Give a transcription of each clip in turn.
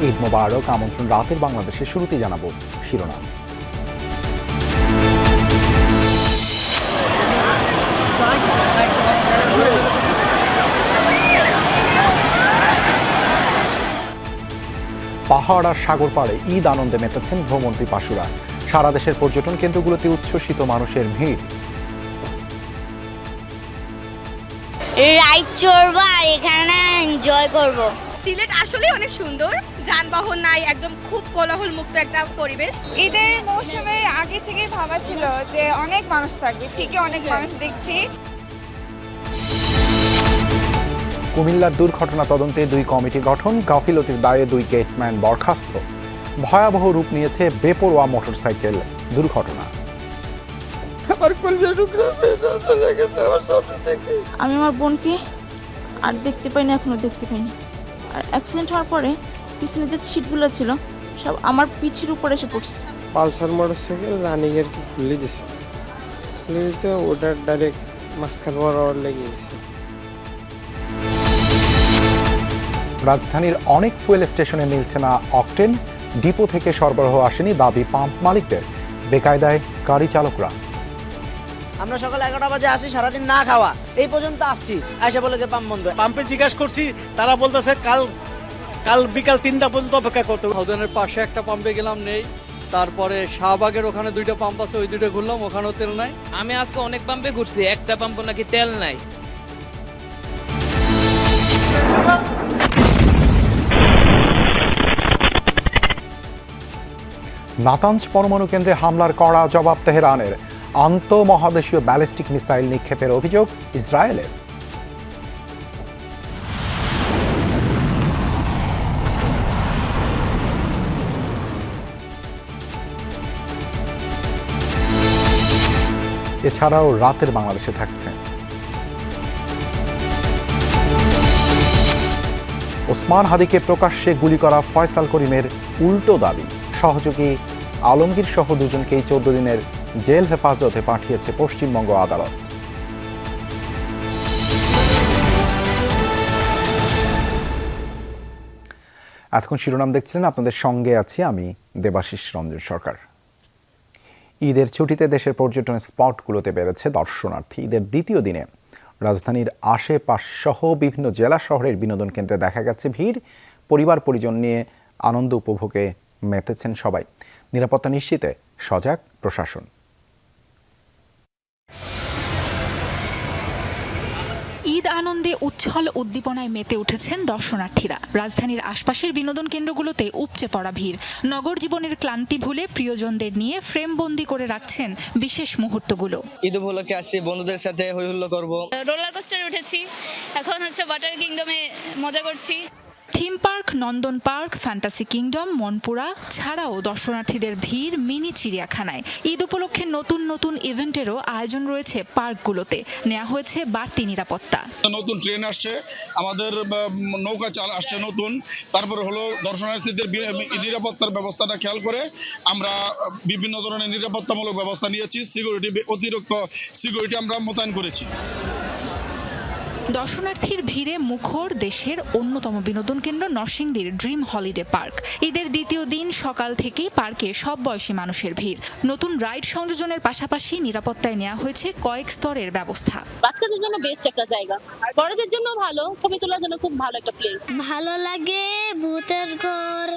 ঈদ মোবারক আমন্ত্রণ রাতের বাংলাদেশের শুরুতেই জানাবো শিরোনাম। পাহাড় আর সাগর পাড়ে ঈদ আনন্দে মেতেছেন ভ্রমণ পিপাসুরা। সারা দেশের পর্যটন কেন্দ্রগুলোতে উচ্ছ্বসিত মানুষের ভিড়। রাইড চড়বো আর এখানে এনজয় করব। সিলেট আসলে অনেক সুন্দর, যানবাহন নাই, একদম খুব কোলাহল মুক্ত একটা পরিবেশ। ঈদের মৌসুমে আগে থেকে ভাবা ছিল যে অনেক মানুষ থাকবে, ঠিকই অনেক মানুষ দেখছি। কুমিল্লার দুর্ঘটনা তদন্তে 2 কমিটি গঠন, গাফিলতির দায়ে 2 গেটম্যান বরখাস্ত। ভয়াবহ রূপ নিয়েছে বেপরোয়া মোটরসাইকেল দুর্ঘটনা। আমি আমার বোনকে আর দেখতে পাইনি, এখনো দেখতে পাইনি। আর অ্যাক্সিডেন্ট হওয়ার পরে পিছনে যে সিটগুলো ছিল সব আমার পিঠের উপরে এসে পড়ছে। পালসার মোটরসাইকেল রানিং এর কি খুলে দিছে, খুলে দিতে ওটার ডাইরেক্ট মাঝখান বরাবর লেগে গেছে। রাজধানীর অনেক ফুয়েল স্টেশনে মিলছে না অকটেন, ডিপো থেকে সরবরাহ আসেনি দাবি পাম্প মালিকদের। বেকায়দায় গাড়ি চালকরা। আমরা সকাল 11টা বাজে আসি, সারাদিন না খাওয়া, এই পর্যন্ত আসছি, আয়সা বলে যে পাম্প বন্ধ। পাম্পে জিজ্ঞাসা করছি, তারা বলতেছে কাল বিকাল 3টা পর্যন্ত অপেক্ষা করতে হবে। হাউদানের পাশে একটা পাম্পে গেলাম, নেই। তারপরে শাহবাগের ওখানে 2টা পাম্প আছে, ওই 2টা ঘুরলাম, ওখানেও তেল নাই। আমি আজকে অনেক পাম্পে ঘুরছি, একটা পাম্পও নাকি তেল নাই। নাতাঞ্জ পরমাণু কেন্দ্রে হামলার কড়া জবাব তেহরানের। আন্তঃমহাদেশীয় ব্যালিস্টিক মিসাইল নিক্ষেপের অভিযোগ ইসরায়েলের। এছাড়াও রাতের বাংলাদেশে থাকছে ওসমান হাদিকে প্রকাশ্যে গুলি করা ফয়সাল করিমের উল্টো দাবি। সহযোগী আলমগীর সহ 2জনকেই 14 দিনের জেল হেফাজতে পাঠিয়েছে পশ্চিমবঙ্গ আদালত। এতক্ষণ শিরোনাম দেখছিলেন, আপনাদের সঙ্গে আছি আমি দেবাশিস রঞ্জন সরকার। ঈদের ছুটিতে দেশের পর্যটন স্পটগুলোতে বেড়েছে দর্শনার্থী। ঈদের দ্বিতীয় দিনে রাজধানীর আশেপাশ সহ বিভিন্ন জেলা শহরের বিনোদন কেন্দ্রে দেখা গেছে ভিড়। পরিবার পরিজন নিয়ে আনন্দ উপভোগে মেতেছেন সবাই। নিরাপত্তা নিশ্চিতে সজাগ প্রশাসন। ঈদ আনন্দে উচ্ছল উদ্দীপনায় মেতে উঠেছেন দর্শনার্থীরা। রাজধানীর আশপাশের বিনোদন কেন্দ্রগুলোতে উপচে পড়া ভিড়। নগর জীবনের ক্লান্তি ভুলে প্রিয়জনদের নিয়ে ফ্রেমবন্দি করে রাখছেন বিশেষ মুহূর্তগুলো। ঈদ উপলক্ষে আসছি, বন্ধুদের সাথে হই হুল্লো করবো। রোলার কোস্টারে উঠেছি, এখন ওয়াটার কিংডমে মজা করছি। থিম পার্ক, নন্দন পার্ক, ফ্যান্টাসি কিংডম, মনপুরা ছাড়াও দর্শনার্থীদের ভিড় মিনি চিড়িয়াখানায়। ঈদ উপলক্ষে নতুন নতুন ইভেন্টেরও আয়োজন রয়েছে পার্কগুলোতে। নেওয়া হয়েছে বাড়তি নিরাপত্তা। নতুন ট্রেন আসছে, আমাদের নৌকা চাল আসছে নতুন, তারপরে হলো দর্শনার্থীদের নিরাপত্তার ব্যবস্থাটা খেয়াল করে আমরা বিভিন্ন ধরনের নিরাপত্তামূলক ব্যবস্থা নিয়েছি। অতিরিক্ত সিকিউরিটি আমরা মোতায়েন করেছি। দর্শনার্থীর ভিড়ে মুখর দেশের অন্যতম বিনোদন কেন্দ্র নরসিংদীর ড্রিম হলিডে পার্ক। ঈদের দ্বিতীয় দিন সকাল থেকেই পার্কে সব বয়সী মানুষের ভিড়। নতুন রাইড সংযোজনের পাশাপাশি নিরাপত্তায় নেওয়া হয়েছে কয়েক স্তরের ব্যবস্থা। বাচ্চাদের জন্য বেস্ট একটা জায়গা, আর বড়দের জন্য ভালো, ছবি তোলার জন্য খুব ভালো একটা প্লেস। ভালো লাগে ভূতের ঘর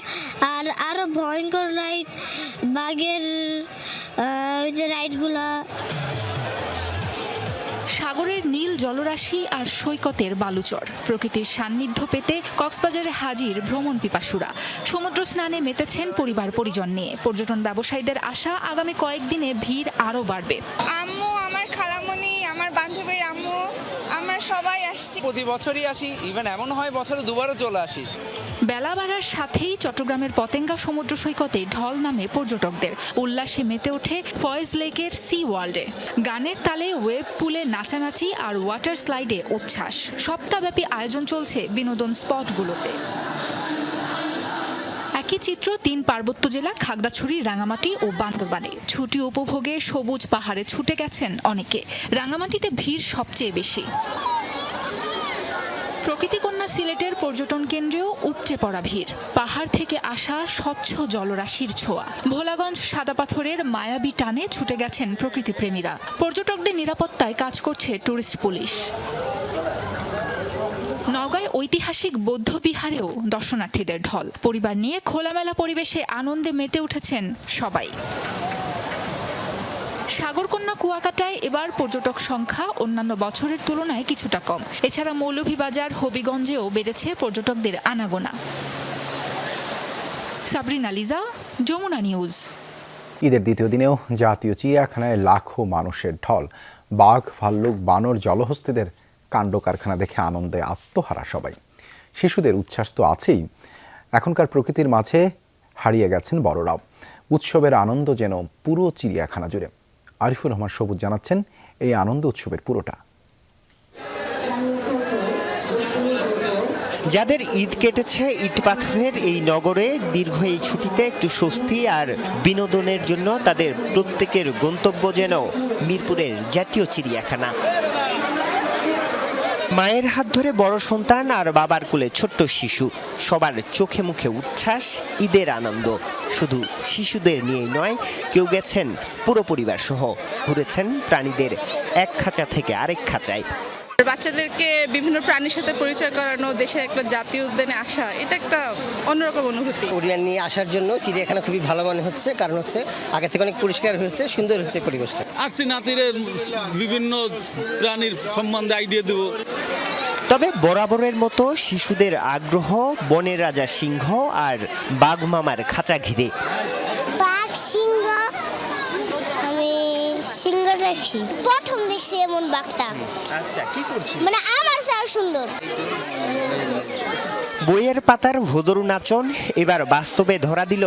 আর আরো ভয়ঙ্কর রাইড, বাঘের যে রাইডগুলা। সাগরের নীল জলরাশি আর সৈকতের বালুচর, প্রকৃতির সান্নিধ্য পেতে কক্সবাজারে হাজির ভ্রমণ পিপাসুরা। সমুদ্র স্নানে মেতেছেন পরিবার পরিজন নিয়ে। পর্যটন ব্যবসায়ীদের আশা আগামী কয়েকদিনে ভিড় আরও বাড়বে। আম্মু, আমার খালামণি, আমার বান্ধবীর আম্মু, আমরা সবাই আসছি। প্রতি বছরই আসি, ইভেন এমন হয় বছরে 2বারও চলে আসি। বেলা বাড়ার সাথেই চট্টগ্রামের পতেঙ্গা সমুদ্র সৈকতে ঢল নামে পর্যটকদের। উল্লাসে মেতে ওঠে ফয়েজ লেকের সি ওয়ার্ল্ডে। গানের তালে ওয়েব পুলে নাচানাচি আর ওয়াটার স্লাইডে উচ্ছ্বাস। সপ্তাহব্যাপী আয়োজন চলছে বিনোদন স্পটগুলোতে। একই চিত্র 3 পার্বত্য জেলা খাগড়াছড়ি, রাঙামাটি ও বান্দরবানে। ছুটি উপভোগে সবুজ পাহাড়ে ছুটে গেছেন অনেকে। রাঙামাটিতে ভিড় সবচেয়ে বেশি। প্রকৃতিকন্যা সিলেটের পর্যটন কেন্দ্রেও উপচে পড়া ভিড়, পাহাড় থেকে আসা স্বচ্ছ জলরাশির ছোঁয়া। ভোলাগঞ্জ সাদা পাথরের মায়াবী টানে ছুটে গেছেন প্রকৃতিপ্রেমীরা। পর্যটকদের নিরাপত্তায় কাজ করছে টুরিস্ট পুলিশ। নওগাঁয় ঐতিহাসিক বৌদ্ধ বিহারেও দর্শনার্থীদের ঢল। পরিবার নিয়ে খোলামেলা পরিবেশে আনন্দে মেতে উঠেছেন সবাই। সাগরকন্যা কুয়াকাটায় এবার পর্যটক সংখ্যা অন্যান্য বছরের তুলনায় কিছুটা কম। এছাড়া মৌলভীবাজার, হবিগঞ্জেও বেড়েছে পর্যটকদের আনাগোনা। সাবরিনা লিজা, যমুনা নিউজ। ঈদের দ্বিতীয় দিনেও জাতীয় চিড়িয়াখানায় লাখো মানুষের ঢল। বাঘ, ভাল্লুক, বানর, জলহস্তিদের কাণ্ড কারখানা দেখে আনন্দে আত্মহারা সবাই। শিশুদের উচ্ছ্বাস তো আছেই, এখনকার প্রকৃতির মাঝে হারিয়ে গেছেন বড়রাও। উৎসবের আনন্দ যেন পুরো চিড়িয়াখানা জুড়ে। আরিফুর রহমান সবুজ জানাচ্ছেন এই আনন্দ উৎসবের পুরোটা। যাদের ঈদ কেটেছে ইট পাথরের এই নগরে, দীর্ঘ এই ছুটিতে একটু স্বস্তি আর বিনোদনের জন্য তাদের প্রত্যেকের গন্তব্য যেন মিরপুরের জাতীয় চিড়িয়াখানা। মায়ের হাত ধরে বড় সন্তান আর বাবার কোলে ছোট্ট শিশু, সবার চোখে মুখে উচ্ছ্বাস, ঈদের আনন্দ। শুধু শিশুদের নিয়েই নয়, কেউ গেছেন পুরো পরিবার সহ, ঘুরেছেন প্রাণীদের এক খাঁচা থেকে আরেক খাঁচায়। বাচ্চাদেরকে বিভিন্ন প্রাণীর সাথে পরিচয় করানো, দেশের একটা জাতীয় উদ্যানে আসা, এটা একটা অন্যরকম অনুভূতি। পরিবার নিয়ে আসার জন্য চিড়িয়াখানা খুবই ভালো মনে হচ্ছে, কারণ হচ্ছে আগে থেকে অনেক পরিষ্কার হয়েছে, সুন্দর হচ্ছে পরিবেশটা। আসছি নাতিরে বিভিন্ন প্রাণীর সম্বন্ধে আইডিয়া দেবো। তবে বরাবরের মতো শিশুদের আগ্রহ বনের রাজা সিংহ আর বাঘ মামার খাঁচা ঘিরে। বাঘ, সিংহ, আমি সিংহ দেখছি, প্রথম দেখছি এমন বাঘটা। আচ্ছা, কি করছিস? মানে আমার চাও সুন্দর। বইয়ের পাতার ভোদরু নাচন এবার বাস্তবে ধরা দিল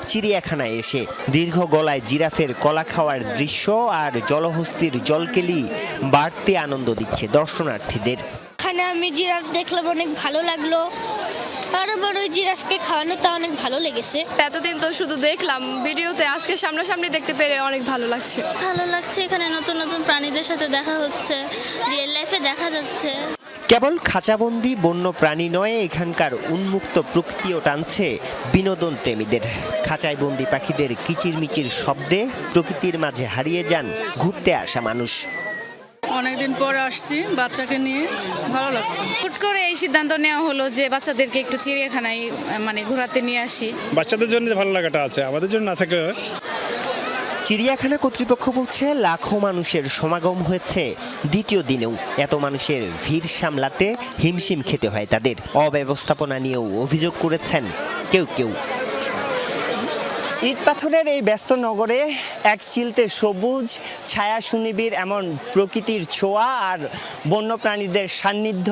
চিড়িয়াখানায় এসে। দীর্ঘ গলায় জিরাফের কলা খাওয়ার দৃশ্য আর জলহস্তির জলকেলি বাড়তি আনন্দ দিচ্ছে দর্শনার্থীদের। এখানে আমি জিরাফ দেখলাম, অনেক ভালো লাগলো। আর আমার ওই জিরাফকে খাওয়ানোটা অনেক ভালো লেগেছে। এতদিন তো শুধু দেখলাম ভিডিওতে, আজকে সামনাসামনি দেখতে পেরে অনেক ভালো লাগছে। ভালো লাগছে, এখানে নতুন নতুন প্রাণীদের সাথে দেখা হচ্ছে, রিয়েল লাইফে দেখা যাচ্ছে। কেবল খাঁচাবন্দি বন্য প্রাণী নয়, এখানকার উন্মুক্ত প্রকৃতিও টানছে বিনোদন প্রেমীদের। খাঁচায় বন্দি পাখিদের কিচিরমিচির শব্দে প্রকৃতির মাঝে হারিয়ে যান ঘুরতে আসা মানুষ। অনেকদিন পরে আসছি বাচ্চাকে নিয়ে, ভালো লাগছে। হুট করে এই সিদ্ধান্ত নেওয়া হলো যে বাচ্চাদেরকে একটু চিড়িয়াখানায় ঘোরাতে নিয়ে আসি। বাচ্চাদের জন্য যে ভালো লাগাটা আছে, আমাদের জন্য না থাকে। চিড়িয়াখানা কর্তৃপক্ষ বলছে লাখো মানুষের সমাগম হয়েছে দ্বিতীয় দিনেও। এত মানুষের ভিড় সামলাতে হিমশিম খেতে হয় তাদের। অব্যবস্থাপনা নিয়েও অভিযোগ করেছেন কেউ কেউ। ইট পাথরের এই ব্যস্ত নগরে এক চিলতে সবুজ, ছায়া সুনিবিড় এমন প্রকৃতির ছোঁয়া আর বন্যপ্রাণীদের সান্নিধ্য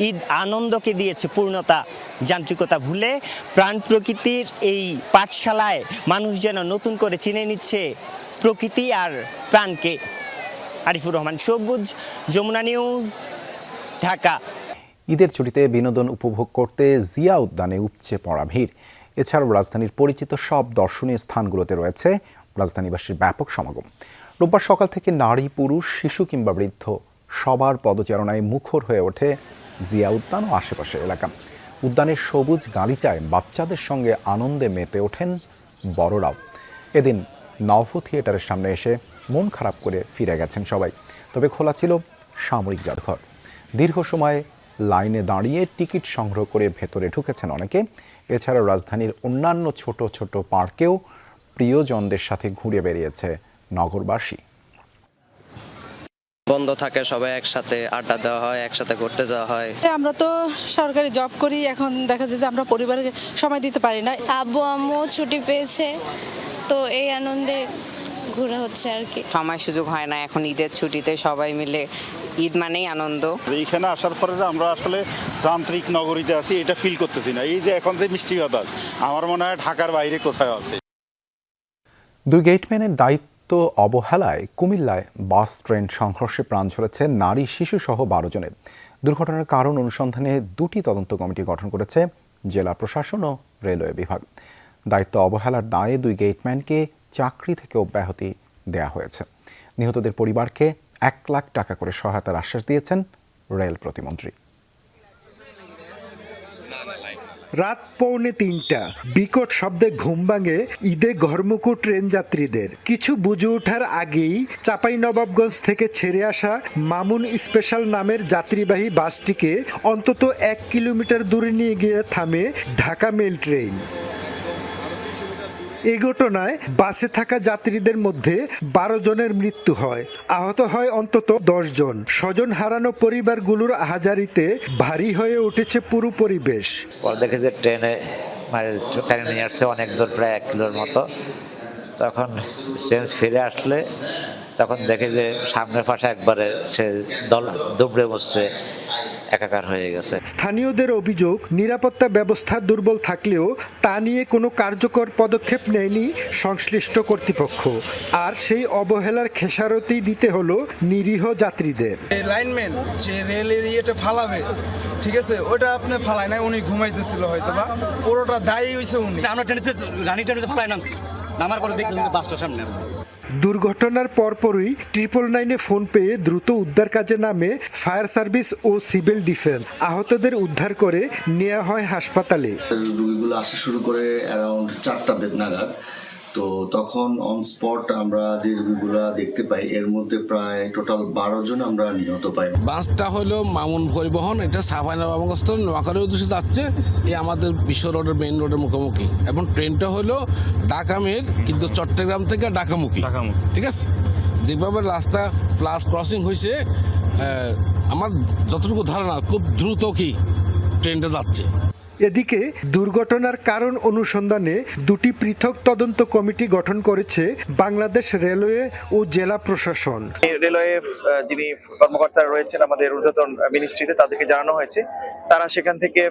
ঈদ আনন্দকে দিয়েছে পূর্ণতা। যান্ত্রিকতা ভুলে প্রাণ প্রকৃতির এই পাঠশালায় মানুষ যেন নতুন করে চিনে নিচ্ছে প্রকৃতি আর প্রাণকে। আরিফুর রহমান সবুজ, যমুনা নিউজ, ঢাকা। ঈদের ছুটিতে বিনোদন উপভোগ করতে জিয়া উদ্যানে উপচে পড়া ভিড়। এছাড়াও রাজধানীর পরিচিত সব দর্শনীয় স্থানগুলোতে রয়েছে রাজধানীবাসীর ব্যাপক সমাগম। রোববার সকাল থেকে নারী, পুরুষ, শিশু কিংবা বৃদ্ধ সবার পদচারণায় মুখর হয়ে ওঠে জিয়া উদ্যান ও আশেপাশের এলাকা। উদ্যানের সবুজ গালিচায় বাচ্চাদের সঙ্গে আনন্দে মেতে ওঠেন বড়রাও। এদিন নভ থিয়েটারের সামনে এসে মন খারাপ করে ফিরে গেছেন সবাই। তবে খোলা ছিল সামরিক জাদুঘর। দীর্ঘ সময় লাইনে দাঁড়িয়ে টিকিট সংগ্রহ করে ভেতরে ঢুকেছেন অনেকে। এছাড়াও রাজধানীর অন্যান্য ছোট ছোট পার্কেও প্রিয়জনদের সাথে ঘুরে বেরিয়েছে নগরবাসী। বন্ধ থাকে, সবাই একসাথে আড্ডা দেওয়া হয়, একসাথে ঘুরতে যাওয়া হয়। আমরা তো সরকারি জব করি, এখন দেখা যায় যে আমরা পরিবারকে সময় দিতে পারি না। আব্বু আম্মু ছুটি পেয়েছে, তো এই আনন্দে ঘোরা হচ্ছে আর কি। সময় সুযোগ হয় না, এখন ঈদের ছুটিতে সবাই মিলে, ঈদ মানেই আনন্দ। এইখানে আসার পরে যে আমরা আসলে যান্ত্রিক নগরীতে আছি এটা ফিল করতেছি না। এই যে এখন যে মিষ্টি বাতাস, আমার মনে হয় ঢাকার বাইরে কোথাও আছে। দুই গেটম্যানের দায়িত্ব অবহেলায় কুমিল্লায় বাস ট্রেন সংঘর্ষে প্রাণ ঝরেছে নারী, শিশু সহ 12 জনের। দুর্ঘটনার কারণ অনুসন্ধানে 2টি তদন্ত কমিটি গঠন করেছে জেলা প্রশাসন ও রেলওয়ে বিভাগ। দায়িত্ব অবহেলার দায়ে 2 গেটম্যানকে চাকরি থেকে অব্যাহতি দেয়া হয়েছে। নিহতদের পরিবারকে 1 লাখ টাকা করে সহায়তার আশ্বাস দিয়েছেন রেল প্রতিমন্ত্রী। রাত 2:45 বিকট শব্দে ঘুম ভাঙে ঈদে ঘরমুখো ট্রেন যাত্রীদের। কিছু বুঝে ওঠার আগেই চাঁপাইনবাবগঞ্জ থেকে ছেড়ে আসা মামুন স্পেশাল নামের যাত্রীবাহী বাসটিকে অন্তত 1 কিলোমিটার দূরে নিয়ে গিয়ে থামে ঢাকা মেল ট্রেন। এই ঘটনায় বাসে থাকা যাত্রীদের মধ্যে 12 জনের মৃত্যু হয়, আহত হয় অন্তত 10 জন। স্বজন হারানো পরিবারগুলোর আহাজারিতে ভারী হয়ে উঠেছে পুরো পরিবেশ। দেখে যে ট্রেনে নিয়ে আসছে অনেক দূর, প্রায় 1 কিলোর মতো। তখন চেঞ্জ ফিরে আসলে তখন দেখে যে সামনের পাশে একবারে সে দুবড়ে মুচড়ে একাকার হয়ে গেছে। স্থানীয়দের অভিযোগ, নিরাপত্তা ব্যবস্থা দুর্বল থাকলেও তা নিয়ে কোনো কার্যকর পদক্ষেপ নেয়নি সংশ্লিষ্ট কর্তৃপক্ষ। আর সেই অবহেলার খেসারতি দিতে হলো নিরীহ যাত্রীদের। লাইনম্যান যে রেলের ইয়েটা ফালাবে, ঠিক আছে, ওটা আপনি ফালায় নাই, উনি ঘুমাইতেছিল হয়তো বা পুরোটা দায়ী হয়েছে উনি। আমরা ট্রেনেতে রানি ট্রেনে ফালাই নামছি, নামার পরে দেখলাম যে বাসটার সামনে। দুর্ঘটনার পরপরই 999-এ ফোন পেয়ে দ্রুত উদ্ধার কাজে নামে ফায়ার সার্ভিস ও সিভিল ডিফেন্স। আহতদের উদ্ধার করে নেওয়া হয় হাসপাতালে। রোগীগুলো আসা শুরু করে অ্যারাউন্ড 4টা নাগাদ। তো তখন অন স্পট আমরা যে রোগীগুলা দেখতে পাই, এর মধ্যে প্রায় টোটাল 12 জন আমরা নিহত পাই। বাসটা হলো মামুন পরিবহন, এটা চাঁপাইনবাবগঞ্জ নোয়াখালীর উদ্দেশ্যে যাচ্ছে, এই আমাদের বিশ্ব রোডের মেইন রোডের মুখোমুখি। এবং ট্রেনটা হলো ঢাকা মেল, কিন্তু চট্টগ্রাম থেকে ঢাকামুখী, ঠিক আছে। যেভাবে রাস্তা প্লাস ক্রসিং হয়েছে, আমার যতটুকু ধারণা খুব দ্রুত কি ট্রেনটা যাচ্ছে। এদিকে দুর্ঘটনার কারণ অনুসন্ধানে 2টি পৃথক তদন্ত কমিটি গঠন করেছে বাংলাদেশ রেলওয়ে ও জেলা প্রশাসন। রেলওয়ে যিনি কর্মকর্তারা রয়েছেন আমাদের ঊর্ধ্বতন মিনিস্ট্রিতে, তাদেরকে জানানো হয়েছে, তারা সেখান থেকে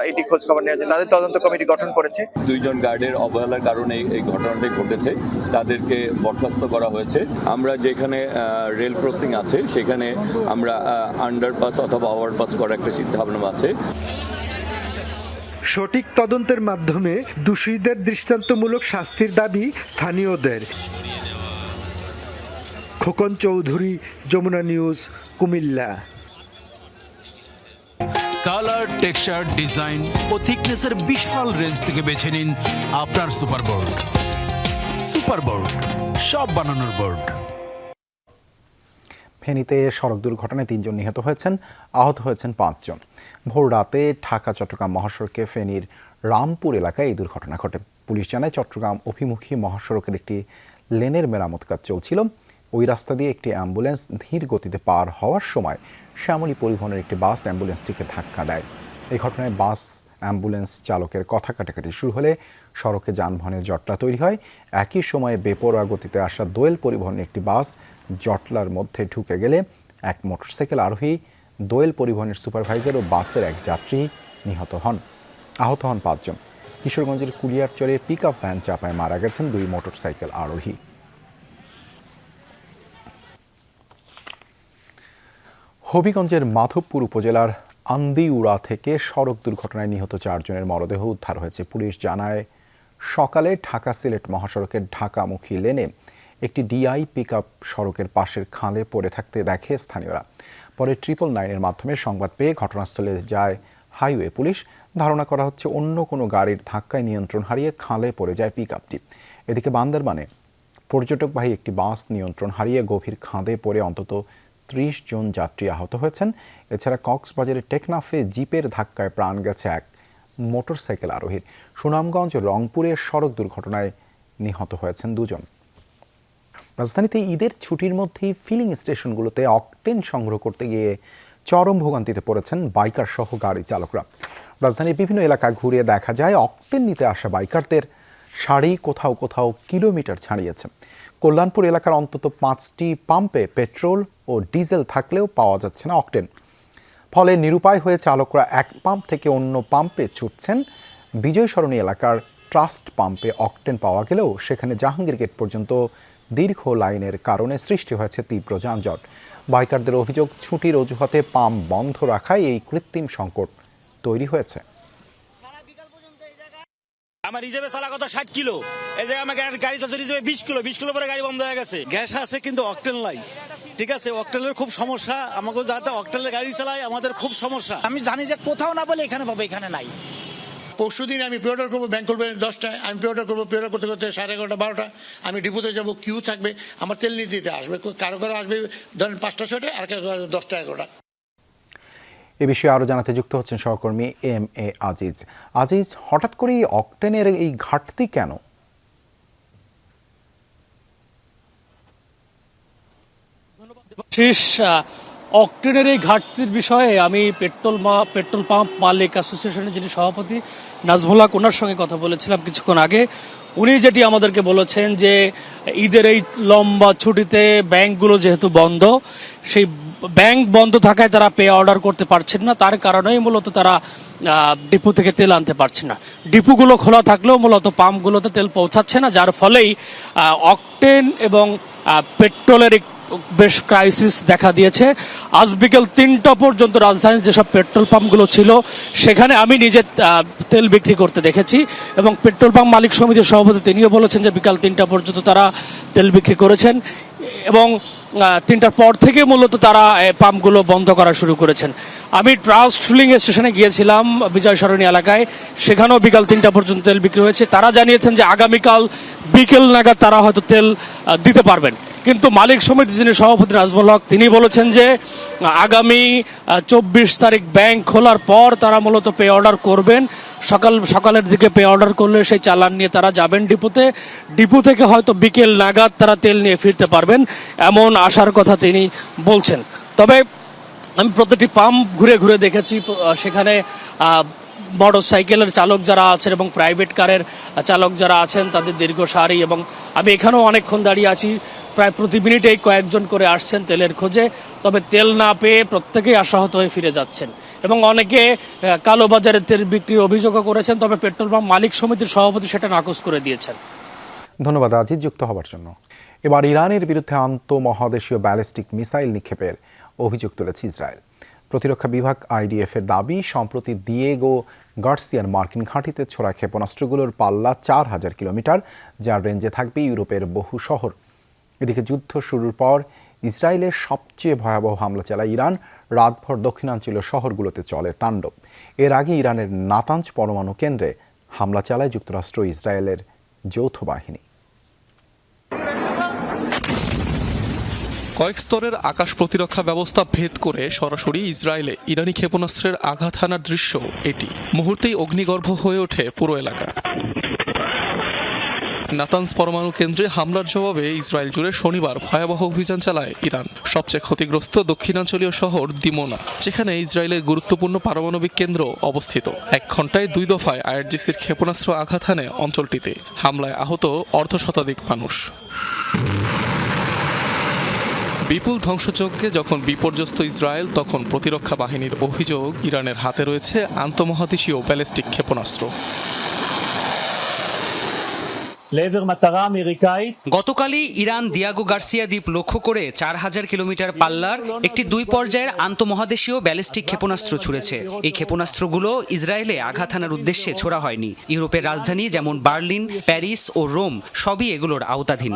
এটি খোঁজ খবর নেওয়ার জন্য তাদের তদন্ত কমিটি গঠন করেছে। 2 জন গার্ডের অবহেলার কারণে এই ঘটনাটি ঘটেছে, তাদেরকে বরখাস্ত করা হয়েছে। আমরা যেখানে রেল ক্রসিং আছে সেখানে আমরা আন্ডারপাস অথবা ওভারপাস করার একটা চিন্তাভাবনা আছে। সঠিক তদন্তের মাধ্যমে দোষীদের দৃষ্টান্তমূলক শাস্তির দাবি স্থানীয়দের। Khokon Chowdhury, Jamuna news, Comilla. Colour, texture, design ও থিকনেসের বিশাল রেঞ্জ থেকে বেছে নিন আপনার সুপারবোর্ড। সুপারবোর্ড, সব বানানোর বোর্ড। ফেনীতে সড়ক দুর্ঘটনায় 3 জন নিহত হয়েছেন, আহত হয়েছেন 5 জন। ভোর রাতে ঢাকা চট্টগ্রাম মহাসড়কে ফেনীর রামপুর এলাকায় এই দুর্ঘটনা ঘটে। পুলিশ জানায়, চট্টগ্রাম অভিমুখী মহাসড়কের একটি লেনের মেরামত কাজ চলছিল। ওই রাস্তা দিয়ে একটি অ্যাম্বুলেন্স ধীর গতিতে পার হওয়ার সময় শ্যামলী পরিবহনের একটি বাস অ্যাম্বুলেন্সটিকে ধাক্কা দেয়। এই ঘটনায় বাস অ্যাম্বুলেন্স চালকের কথা কাটাকাটি শুরু হলে সড়কে যানবাহনের জটলা তৈরি হয়। একই সময়ে বেপরোয়া গতিতে আসা দোয়েল পরিবহনের একটি বাস জটলার মধ্যে ঢুকে গেলে এক মোটরসাইকেল আরোহী, দোয়েল পরিবহনের সুপারভাইজার ও বাসের এক যাত্রী নিহত হন। আহত হন 5 জন। কিশোরগঞ্জের কুলিয়ারচরে পিকআপ ভ্যান চাপায় মারা গেছেন 2 মোটরসাইকেল আরোহী। হবিগঞ্জের মাধবপুর উপজেলার আন্দিউড়া থেকে সড়ক দুর্ঘটনায় নিহত 4 জনের মরদেহ উদ্ধার হয়েছে। পুলিশ জানায়, সকালে ঢাকা সিলেট মহাসড়কের ঢাকামুখী লেনে একটি ডিআই পিকআপ সড়কের পাশের খালে পড়ে থাকতে দেখে স্থানীয়রা। পরে 999-এর মাধ্যমে সংবাদ পেয়ে ঘটনাস্থলে যায় হাইওয়ে পুলিশ। ধারণা করা হচ্ছে অন্য কোনো গাড়ির ধাক্কায় নিয়ন্ত্রণ হারিয়ে খালে পড়ে যায় পিকআপটি। এদিকে বান্দরবানে পর্যটকবাহী একটি বাস নিয়ন্ত্রণ হারিয়ে গভীর খাদে পড়ে অন্তত 30 জন যাত্রী আহত হয়েছেন। এছাড়া কক্সবাজারের টেকনাফে জিপের ধাক্কায় প্রাণ গেছে এক মোটরসাইকেল আরোহীর। সুনামগঞ্জ রংপুরের সড়ক দুর্ঘটনায় নিহত হয়েছেন 2 জন। রাজধানীতে ঈদের ছুটির মধ্যেই ফিলিং স্টেশনগুলোতে অকটেন সংগ্রহ করতে গিয়ে চরম ভোগান্তিতে পড়েছেন বাইকার সহ গাড়ি চালকরা। রাজধানীর বিভিন্ন এলাকা ঘুরে দেখা যায়, অকটেন নিতে আসা বাইকারদের সারি কোথাও কোথাও কিলোমিটার ছাড়িয়েছে। কল্যাণপুর এলাকার অন্তত 5টি পাম্পে পেট্রোল ও ডিজেল থাকলেও পাওয়া যাচ্ছে না অকটেন। ফলে নিরুপায় হয়ে চালকরা এক পাম্প থেকে অন্য পাম্পে ছুটছেন। বিজয় সরণী এলাকার ট্রাস্ট পাম্পে অকটেন পাওয়া গেলেও সেখানে জাহাঙ্গীর গেট পর্যন্ত দীর্ঘ লাইনের কারণে সৃষ্টি হয়েছে তীব্র যানজট। বাইকারদের অভিযোগ, ছুটির অজুহাতে পাম্প বন্ধ রাখায় এই কৃত্রিম সংকট তৈরি হয়েছে। আমার রিজার্ভে চলা কত 60 কিলো, এই জায়গায় আমার গাড়ি চলছে রিজার্ভে 20 কিলো পরে গাড়ি বন্ধ হয়ে গেছে। গ্যাস আছে কিন্তু অকটেন নাই, ঠিক আছে, অকটেনের খুব সমস্যা। আমাকে যাতে অকটেনের গাড়ি চালায় আমাদের খুব সমস্যা। আমি জানি যে কোথাও না বলে এখানে পাবো, এখানে নাই। পরশু দিন আমি প্রি অর্ডার করবো, ব্যাংক করবে 10টায়, আমি প্রি অর্ডার করবো, প্রি অর্ডার করতে করতে 11:30 12টা, আমি ডিপোতে যাবো, কিউ থাকবে, আমার তেল নিতে দিতে আসবে, কারো কারো আসবে ধরেন 5টা 6টায়, আর কারো 10টা 11টা। এ বিষয়ে আরও জানাতে যুক্ত হচ্ছেন সহকর্মী MA আজিজ। আজিজ, হঠাৎ করেই অকটেনের এই ঘাটতি কেন? অকটেনের এই ঘাটতির বিষয়ে আমি পেট্রোল পাম্প মালিক অ্যাসোসিয়েশনের যিনি সভাপতি নাজমুল হক, ওনার সঙ্গে কথা বলেছিলাম কিছুক্ষণ আগে। উনি যেটি আমাদেরকে বলেছেন যে ঈদের এই লম্বা ছুটিতে ব্যাংকগুলো যেহেতু বন্ধ, সেই ব্যাংক বন্ধ থাকায় তারা পে অর্ডার করতে পারছেন না, তার কারণেই মূলত তারা ডিপো থেকে তেল আনতে পারছে না। ডিপোগুলো খোলা থাকলেও মূলত পাম্পগুলোতে তেল পৌঁছাচ্ছে না, যার ফলেই অকটেন এবং পেট্রোলের বেশ ক্রাইসিস দেখা দিয়েছে। আজ বিকেল 3টা পর্যন্ত রাজধানীর যেসব পেট্রোল পাম্পগুলো ছিল সেখানে আমি নিজে তেল বিক্রি করতে দেখেছি, এবং পেট্রোল পাম্প মালিক সমিতির সভাপতি তিনিও বলেছেন যে বিকাল 3টা পর্যন্ত তারা তেল বিক্রি করেছেন, এবং 3টার পর থেকে মূলত তারা পাম্পগুলো বন্ধ করা শুরু করেছেন। আমি ট্রাস্ট ফিলিং স্টেশনে গিয়েছিলাম বিজয় সরণি এলাকায়, সেখানেও বিকাল 3টা পর্যন্ত তেল বিক্রি হয়েছে। তারা জানিয়েছেন যে আগামীকাল বিকেল নাগাদ তারা হয়তো তেল দিতে পারবেন, কিন্তু মালিক সমিতি যিনি সভাপতি নাজমুল হক তিনি বলেছেন যে আগামী 24 তারিখ ব্যাংক খোলার পর তারা মূলত পে অর্ডার করবেন। সকালের দিকে পে অর্ডার করলে সেই চালান নিয়ে তারা যাবেন ডিপোতে, ডিপো থেকে হয়তো বিকেল নাগাদ তারা তেল নিয়ে ফিরতে পারবেন, এমন আশার কথা তিনি বলছেন। তবে আমি প্রতিটি পাম্প ঘুরে ঘুরে দেখেছি, সেখানে মোটর সাইকেলের চালক যারা আছেন এবং প্রাইভেট কারের চালক যারা আছেন তাদের দীর্ঘ সারি, এবং আমি এখানেও অনেকক্ষণ দাঁড়িয়ে আছি, প্রায় প্রতি মিনিটেই কয়েকজন করে আসছেন তেলের খোঁজে, তবে তেল না পেয়ে প্রত্যেকেই আশাহত হয়ে ফিরে যাচ্ছেন, এবং অনেকে কালোবাজারে তেল বিক্রির অভিযোগও করেছেন, তবে পেট্রোল পাম্প মালিক সমিতির সভাপতি সেটা নাকচ করে দিয়েছেন। ধন্যবাদ আজিজ যুক্ত হবার জন্য। এবার ইরানের বিরুদ্ধে আন্তঃমহাদেশীয় ব্যালিস্টিক মিসাইল নিক্ষেপের অভিযোগ তুলেছে ইসরায়েল। প্রতিরক্ষা বিভাগ IDF এর দাবি, সম্প্রতি দিয়েগো গার্সিয়ার মার্কিন ঘাঁটিতে ছোড়া ক্ষেপণাস্ত্রগুলোর পাল্লা 4000 কিলোমিটার, যার রেঞ্জে থাকবে ইউরোপের বহু শহর। এদিকে যুদ্ধ শুরুর পর ইসরায়েলের সবচেয়ে ভয়াবহ হামলা চালায় ইরান। রাতভর দক্ষিণাঞ্চলীয় শহরগুলোতে চলে তাণ্ডব। এর আগে ইরানের নাতাঞ্জ পরমাণু কেন্দ্রে হামলা চালায় যুক্তরাষ্ট্র ইসরায়েলের যৌথ বাহিনী। কয়েক স্তরের আকাশ প্রতিরক্ষা ব্যবস্থা ভেদ করে সরাসরি ইসরায়েলে ইরানি ক্ষেপণাস্ত্রের আঘাত হানার দৃশ্য এটি। মুহূর্তেই অগ্নিগর্ভ হয়ে ওঠে পুরো এলাকা। নাতানজ পরমাণু কেন্দ্রে হামলার জবাবে ইসরায়েল জুড়ে শনিবার ভয়াবহ অভিযান চালায় ইরান। সবচেয়ে ক্ষতিগ্রস্ত দক্ষিণাঞ্চলীয় শহর দিমোনা, যেখানে ইসরায়েলের গুরুত্বপূর্ণ পারমাণবিক কেন্দ্র অবস্থিত। 1 ঘন্টায় 2 দফায় IRGCর ক্ষেপণাস্ত্র আঘাত হানে অঞ্চলটিতে। হামলায় আহত অর্ধশতাধিক মানুষ। বিপুল ধ্বংসযজ্ঞে যখন বিপর্যস্ত ইসরায়েল, তখন প্রতিরক্ষা বাহিনীর অভিযোগ ইরানের হাতে রয়েছে আন্তঃমহাদেশীয় ব্যালিস্টিক ক্ষেপণাস্ত্র। গতকালই ইরান দিয়াগো গার্সিয়া দ্বীপ লক্ষ্য করে 4000 কিলোমিটার পাল্লার একটি 2 পর্যায়ের আন্তঃমহাদেশীয় ব্যালিস্টিক ক্ষেপণাস্ত্র ছুড়েছে। এই ক্ষেপণাস্ত্রগুলো ইসরায়েলে আঘাত হানার উদ্দেশ্যে ছোড়া হয়নি। ইউরোপের রাজধানী যেমন বার্লিন, প্যারিস ও রোম সবই এগুলোর আওতাধীন।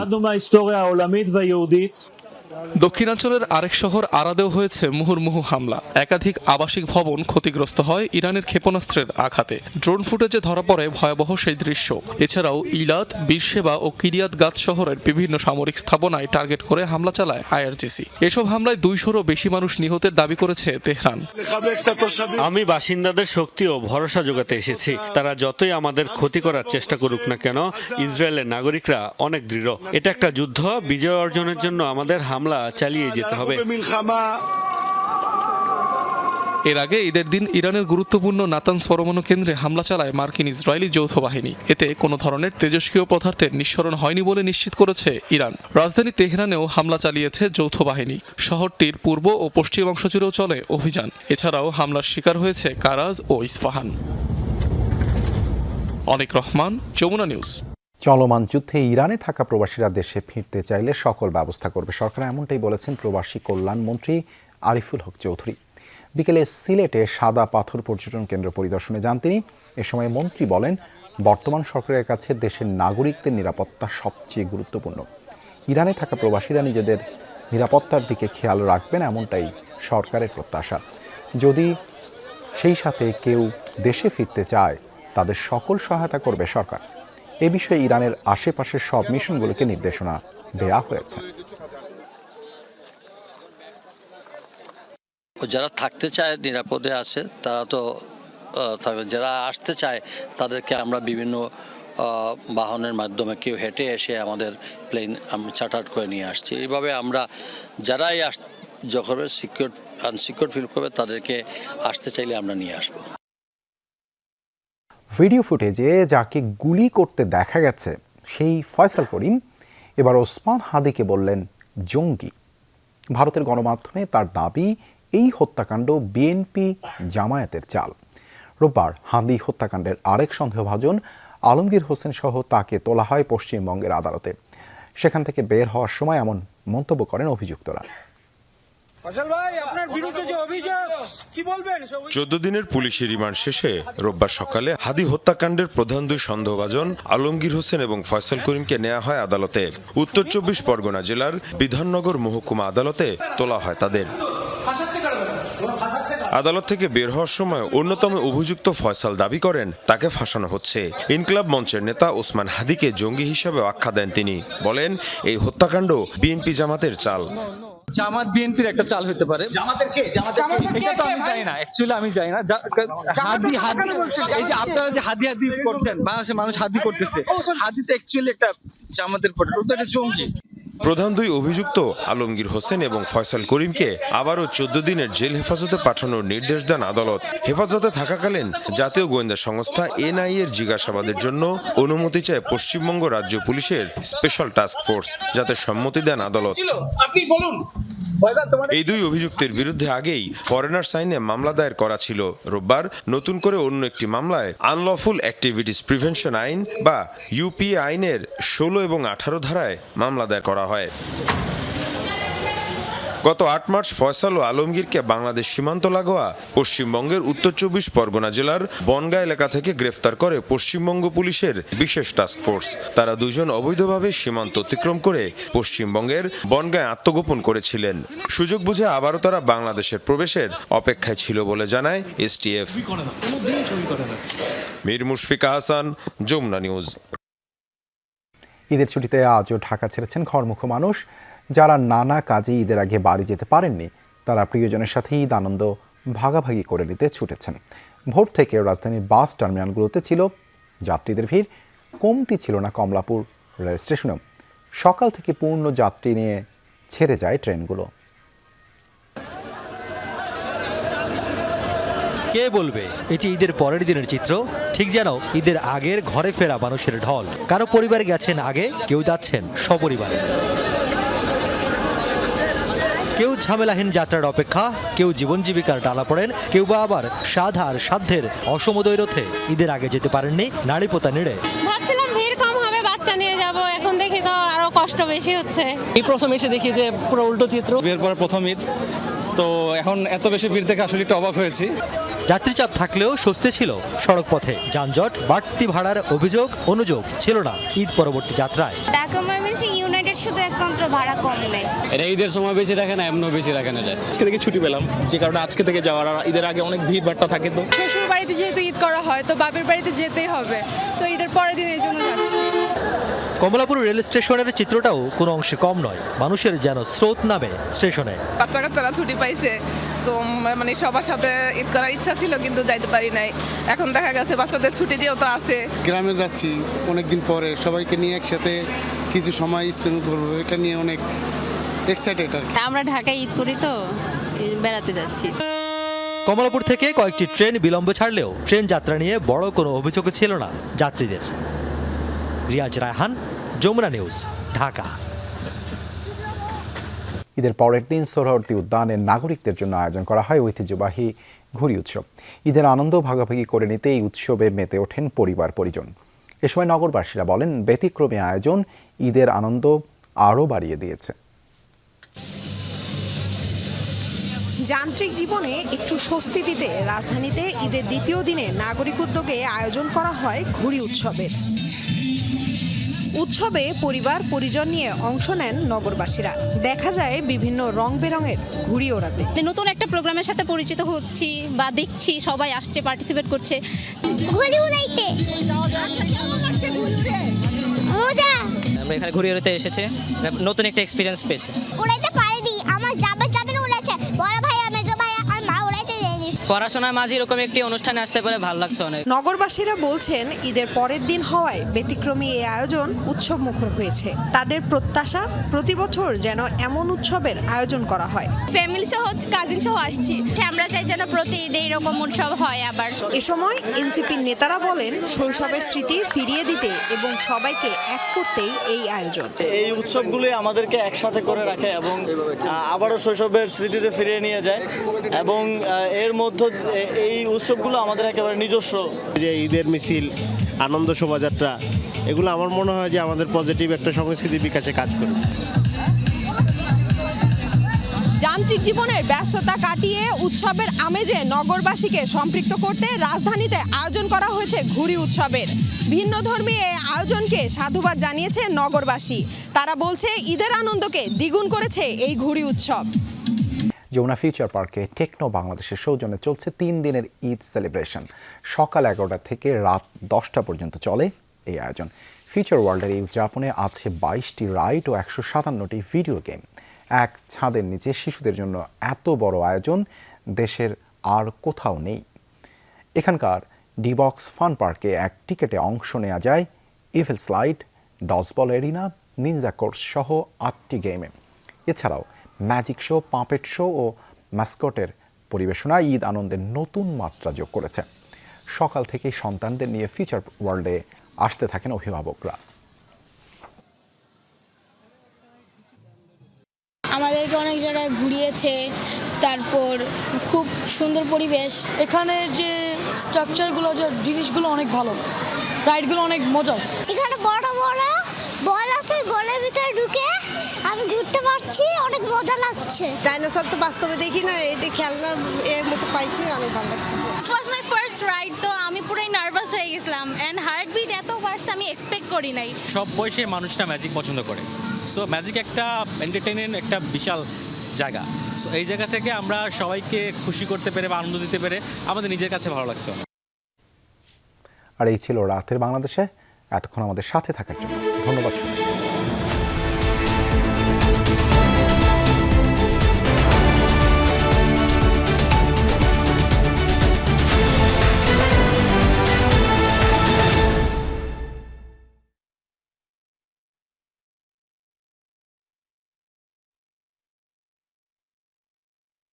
দক্ষিণাঞ্চলের আরেক শহর আরাদেও হয়েছে মুহুর্মুহু হামলা। একাধিক আবাসিক ভবন ক্ষতিগ্রস্ত হয় ইরানের ক্ষেপণাস্ত্রের আঘাতে। ড্রোন ফুটেজে ধরা পড়ে ভয়াবহ সেই দৃশ্য। এছাড়াও ইলাত, বীরশেবা ও কিরিয়াত গাত শহরের বিভিন্ন সামরিক স্থাপনায় টার্গেট করে হামলা চালায় IRGC। এসব হামলায় 200-রও বেশি মানুষ নিহতের দাবি করেছে তেহরান। আমি বাসিন্দাদের শক্তি ও ভরসা যোগাতে এসেছি। তারা যতই আমাদের ক্ষতি করার চেষ্টা করুক না কেন, ইসরায়েলের নাগরিকরা অনেক দৃঢ়। এটা একটা যুদ্ধ, বিজয় অর্জনের জন্য আমাদের হামলা চালিয়ে যেতে হবে। এর আগে ঈদের দিন ইরানের গুরুত্বপূর্ণ নাতানজ পরমাণু কেন্দ্রে হামলা চালায় মার্কিন ইসরায়েলি যৌথ বাহিনী। এতে কোনো ধরনের তেজস্ক্রিয় পদার্থের নিঃসরণ হয়নি বলে নিশ্চিত করেছে ইরান। রাজধানী তেহরানেও হামলা চালিয়েছে যৌথ বাহিনী। শহরটির পূর্ব ও পশ্চিম অংশ জুড়েও চলে অভিযান। এছাড়াও হামলার শিকার হয়েছে কারাজ ও ইস্পাহান। অনিক রহমান, যমুনা নিউজ। চলমান যুদ্ধে ইরানে থাকা প্রবাসীরা দেশে ফিরতে চাইলে সকল ব্যবস্থা করবে সরকার, এমনটাই বলেছেন প্রবাসী কল্যাণ মন্ত্রী আরিফুল হক চৌধুরী। বিকেলে সিলেটে সাদা পাথর পর্যটন কেন্দ্র পরিদর্শনে যান তিনি। এ সময় মন্ত্রী বলেন, বর্তমান সরকারের কাছে দেশের নাগরিকদের নিরাপত্তা সবচেয়ে গুরুত্বপূর্ণ। ইরানে থাকা প্রবাসীরা নিজেদের নিরাপত্তার দিকে খেয়াল রাখবেন, এমনটাই সরকারের প্রত্যাশা। যদি সেই সাথে কেউ দেশে ফিরতে চায় তাদের সকল সহায়তা করবে সরকার। এ বিষয়ে ইরানের আশেপাশের সব মিশনগুলোকে নির্দেশনা দেয়া হয়েছে। যারা থাকতে চায় নিরাপদে আছে তারা তো যারা আসতে চায় তাদেরকে আমরা বিভিন্ন বাহনের মাধ্যমে কেউ হেঁটে এসে আমাদের প্লেন চার্টার করে নিয়ে আসছি। এইভাবে আমরা যারাই যখন আনসিকিউর ফিল করবে তাদেরকে আসতে চাইলে আমরা নিয়ে আসবো। ভিডিও ফুটেজে যাকে গুলি করতে দেখা গেছে সেই ফয়সাল করিম এবার ওসমান হাদিকে বললেন জঙ্গি। ভারতের গণমাধ্যমে তার দাবি এই হত্যাকাণ্ড বিএনপি জামায়াতের চাল। রোববার হাদি হত্যাকাণ্ডের আরেক সন্দেহভাজন আলমগীর হোসেন সহ তাকে তোলা হয় পশ্চিমবঙ্গের আদালতে। সেখান থেকে বের হওয়ার সময় এমন মন্তব্য করেন অভিযুক্তরা। 14 দিনের পুলিশি রিমান্ড শেষে রোববার সকালে হাদি হত্যাকাণ্ডের প্রধান দুই সন্দেহভাজন আলমগীর হোসেন এবং ফয়সাল করিমকে নেওয়া হয় আদালতে। উত্তর 24 পরগনা জেলার বিধাননগর মহকুমা আদালতে তোলা হয় তাদের। আদালত থেকে বের হওয়ার সময় অন্যতম অভিযুক্ত ফয়সাল দাবি করেন তাকে ফাঁসানো হচ্ছে। ইনকিলাব মঞ্চের নেতা ওসমান হাদিকে জঙ্গি হিসেবে আখ্যা দেন তিনি। বলেন এই হত্যাকাণ্ড বিএনপি জামাতের চাল। জামাত বিএনপির একটা চাল হতে পারে। এটা তো আমি জানি না, অ্যাকচুয়ালি আমি জানি না। এই যে আপনারা যে হাদি করছেন, বাংলাদেশের মানুষ হাদি করতেছে, হাদি তো অ্যাকচুয়ালি একটা জামাতের প্রোডাক্ট, ওটা একটা জঙ্গি। প্রধান দুই অভিযুক্ত আলমগীর হোসেন এবং ফয়সাল করিমকে আবারও 14 দিনের জেল হেফাজতে পাঠানোর নির্দেশ দেন আদালত। হেফাজতে থাকাকালীন জাতীয় গোয়েন্দা সংস্থা এনআইএ এর জিজ্ঞাসাবাদের জন্য অনুমতি চায় পশ্চিমবঙ্গ রাজ্য পুলিশের স্পেশাল টাস্ক ফোর্স, যাতে সম্মতি দেন আদালত। এই দুই অভিযুক্তের বিরুদ্ধে আগেই ফরেনার্স আইনে মামলা দায়ের করা ছিল। রোববার নতুন করে অন্য একটি মামলায় আনলফুল অ্যাক্টিভিটিস প্রিভেনশন আইন বা ইউপিএ আইনের 16 এবং 18 ধারায় মামলা দায়ের করা হয়। গত 8 মার্চ ফয়সাল ও আলমগীরকে বাংলাদেশ সীমান্ত লাগোয়া পশ্চিমবঙ্গের উত্তর 24 পরগনা জেলার বনগাঁ এলাকা থেকে গ্রেফতার করে পশ্চিমবঙ্গ পুলিশের বিশেষ টাস্ক ফোর্স। তারা দুজন অবৈধভাবে সীমান্ত অতিক্রম করে পশ্চিমবঙ্গের বনগাঁয় আত্মগোপন করেছিলেন। সুযোগ বুঝে আবারও তারা বাংলাদেশের প্রবেশের অপেক্ষায় ছিল বলে জানায় এসটিএফ। মীর মুশফিকা হাসান, যমুনা নিউজ। ঈদের ছুটিতে আজও ঢাকা ছেড়েছেন ঘরমুখো মানুষ। যারা নানা কাজে ঈদের আগে বাড়ি যেতে পারেননি তারা প্রিয়জনের সাথে ঈদ আনন্দ ভাগাভাগি করে নিতে ছুটেছেন। ভোর থেকে রাজধানীর বাস টার্মিনালগুলোতে ছিল যাত্রীদের ভিড়। কমতি ছিল না কমলাপুর রেল স্টেশনেও। সকাল থেকে পূর্ণ যাত্রী নিয়ে ছেড়ে যায় ট্রেনগুলো। কে বলবে এটি ঈদের পরের দিনের চিত্র? ঠিক যেন ঈদের আগের ঘরে ফেরা মানুষের ঢল। কারো পরিবারে গেছেন আগে, কেউ যাচ্ছেন সপরিবারে। কেউ ঝামেলাহীন যাত্রার অপেক্ষা, কেউ জীবন জীবিকার টানাপোড়েন, কেউ বা আবার সাধ আর সাধ্যের অসমদৈরথে ঈদের আগে যেতে পারেননি নারীপোতা নিড়ে। ভাবছিলাম ভিড় কম হবে, বাচ্চা নিয়ে যাব, এখন দেখি তো আরো কষ্ট বেশি হচ্ছে। এই প্রথম এসে দেখি যে পুরো উল্টো চিত্র। বিয়ের পরে প্রথম ঈদ, তো এখন এত বেশি ভিড় দেখে আসলে একটু অবাক হয়েছি। যাত্রী চাপ থাকলেও স্বস্তি ছিল সড়ক পথে। যানজট, বাড়তি ভাড়ার অনুযোগ ছিল না ঈদ পরবর্তী যাত্রায়। ঢাকা ময়মনসিংহ ইউনাইটেড শুধু একমাত্র ভাড়া কম নেয়। এটা ঈদের সময় বেশি রাখে না, এমনও বেশি রাখে না। আজকে থেকে ছুটি পেলাম, যে কারণে আজকে থেকে যাওয়ার। ঈদের আগে অনেক ভিড় ভাট্টা থাকে। তো শ্বশুর বাড়িতে যেহেতু ঈদ করা হয়, তো বাপের বাড়িতে যেতেই হবে, তো ঈদের পরের দিন এই জন্য যাচ্ছি। কমলাপুর রেল স্টেশনের চিত্রটাও কোনো অংশে কম নয়। মানুষের যেন স্রোত নামে স্টেশনে। বাচ্চা কাচ্চারা ছুটি পাইছে, তো মানে সবার সাথে ঈদ করার ইচ্ছা ছিল, কিন্তু যাইতে পারি নাই। এখন দেখা গেছে বাচ্চাদের ছুটি যেহেতু আছে, গ্রামে যাচ্ছি অনেকদিন পরে, সবাইকে নিয়ে একসাথে কিছু সময় স্পেন্ড করবো, এটা নিয়ে অনেক এক্সাইটেড আর কি। আমরা ঢাকায় ঈদ করি, তো বেড়াতে যাচ্ছি। কমলাপুর থেকে কয়েকটি ট্রেন বিলম্বে ছাড়লেও ট্রেন যাত্রা নিয়ে বড় কোনো অভিযোগ ছিল না যাত্রীদের। রিয়াজ রায়হান, যমুনা নিউজ, ঢাকা। ঈদের পরের দিন সোহরাওয়ার্দী উদ্যানের নাগরিকদের জন্য আয়োজন করা হয় ঐতিহ্যবাহী ঘুড়ি উৎসব। ঈদের আনন্দ ভাগাভাগি করে নিতে এই উৎসবে মেতে ওঠেন পরিবার পরিজন। এ সময় নগরবাসীরা বলেন, ব্যতিক্রমী আয়োজন ঈদের আনন্দ আরও বাড়িয়ে দিয়েছে। যান্ত্রিক জীবনে একটু স্বস্তি দিতে রাজধানীতে ঈদের দ্বিতীয় দিনে নাগরিক উদ্যোগে আয়োজন করা হয় ঘুড়ি উৎসবের। উৎসবে পরিবার পরিজন নিয়ে অংশ নেন নগরবাসীরা। দেখা যায় বিভিন্ন রং বেরঙের ঘুড়ি ওড়াতে। নতুন একটা প্রোগ্রামের সাথে পরিচিত হচ্ছি বা দেখছি সবাই আসছে, পার্টিসিপেট করছে। ঘুড়ি উড়াইতে কেমন লাগছে ঘুড়ি উড়ে? মজা। আমরা এখানে ঘুড়ি উড়াতে এসেছে, নতুন একটা এক্সপিরিয়েন্স পেয়েছে। উড়াইতে পারিনি, আমার যাবে উড়াচ্ছে, বড় ভাই মেজো ভাই আর মা উড়াইতে দেয়নি। পড়াশোনার মাঝে এরকম একটি অনুষ্ঠানে আসতে পারে ভালো লাগছে অনেক। নগরবাসীরা বলছেন ঈদের পরের দিন হওয়ায় ব্যতিক্রমী এই আয়োজন উৎসব মুখর হয়েছে। তাদের প্রত্যাশা প্রতি বছর যেন এমন উৎসবের আয়োজন করা হয়। ফ্যামিলি সহ কাজিন সহ আসছি, আমরা চাই যেন প্রতি ঈদে এরকম উৎসব হয় আবার। এ সময় এনসিপির নেতারা বলেন শৈশবের স্মৃতি ফিরিয়ে দিতে এবং সবাইকে এক করতেই এই আয়োজন। এই উৎসবগুলি আমাদেরকে একসাথে করে রাখে এবং আবারও শৈশবের স্মৃতিতে ফিরিয়ে নিয়ে যায় এবং এর মধ্যে এই উৎসবগুলো আমাদের একেবারে নিজস্ব। যে ঈদের মিছিল, আনন্দ শোভাযাত্রা, এগুলো আমার মনে হয় যে আমাদের পজিটিভ একটা সংস্কৃতি বিকাশে কাজ করবে। যান্ত্রিক জীবনের ব্যস্ততা কাটিয়ে উৎসবের আমেজে নগরবাসীকে সম্পৃক্ত করতে রাজধানীতে আয়োজন করা হয়েছে ঘুড়ি উৎসবের। ভিন্নধর্মী এই আয়োজনকে সাধুবাদ জানিয়েছে নগরবাসী। তারা বলছে ঈদের আনন্দকে দ্বিগুণ করেছে এই ঘুড়ি উৎসব। যমুনা ফিউচার পার্কে টেকনো বাংলাদেশের সৌজন্যে চলছে 3 দিনের ঈদ সেলিব্রেশন। সকাল 11টা থেকে রাত 10টা পর্যন্ত চলে এই আয়োজন। ফিউচার ওয়ার্ল্ডের এই উদযাপনে আছে 22টি রাইড ও 157টি ভিডিও গেম। এক ছাদের নিচে শিশুদের জন্য এত বড় আয়োজন দেশের আর কোথাও নেই। এখানকার ডিবক্স ফান পার্কে এক টিকেটে অংশ নেওয়া যায় evil slide, Dodgeball arena, Ninja course সহ 8টি গেমে। এছাড়াও ম্যাজিক শো, পাপেট শো ও ম্যাসকটের পরিবেশনা ঈদ আনন্দের নতুন মাত্রা যোগ করেছে। সকাল থেকেই সন্তানদের নিয়ে ফিউচার ওয়ার্ল্ডে আসতে থাকেন অভিভাবকরা। আমাদেরকে অনেক জায়গায় ঘুরিয়েছে, তারপর খুব সুন্দর পরিবেশ। এখানে যে স্ট্রাকচারগুলো, যে জিনিসগুলো অনেক ভালো, রাইডগুলো অনেক মজা। এখানে বড় বড় বল আছে, বলের ভিতরে ঢুকে আমি ঘুরতে পারছি, অনেক মজা লাগছে। ডাইনোসর তো বাস্তবে দেখি না, এটা খেলনার এর মতো পাইছি, অনেক ভালো লাগছে। ইট ওয়াজ মাই ফার্স্ট রাইড, তো আমি পুরোই নার্ভাস হয়ে গেছিলাম এন্ড হার্টবিট এত বাড়ছে আমি এক্সপেক্ট করি নাই। সব বয়সে মানুষটা ম্যাজিক পছন্দ করে, সো ম্যাজিক একটা এন্টারটেইনমেন্ট, একটা বিশাল জায়গা। সো এই জায়গা থেকে আমরা সবাইকে খুশি করতে পেরে বা আনন্দ দিতে পেরে আমাদের নিজের কাছে ভালো লাগছে। আর এই ছিল রাতের বাংলাদেশে। এতক্ষণ আমাদের সাথে থাকার জন্য ধন্যবাদ।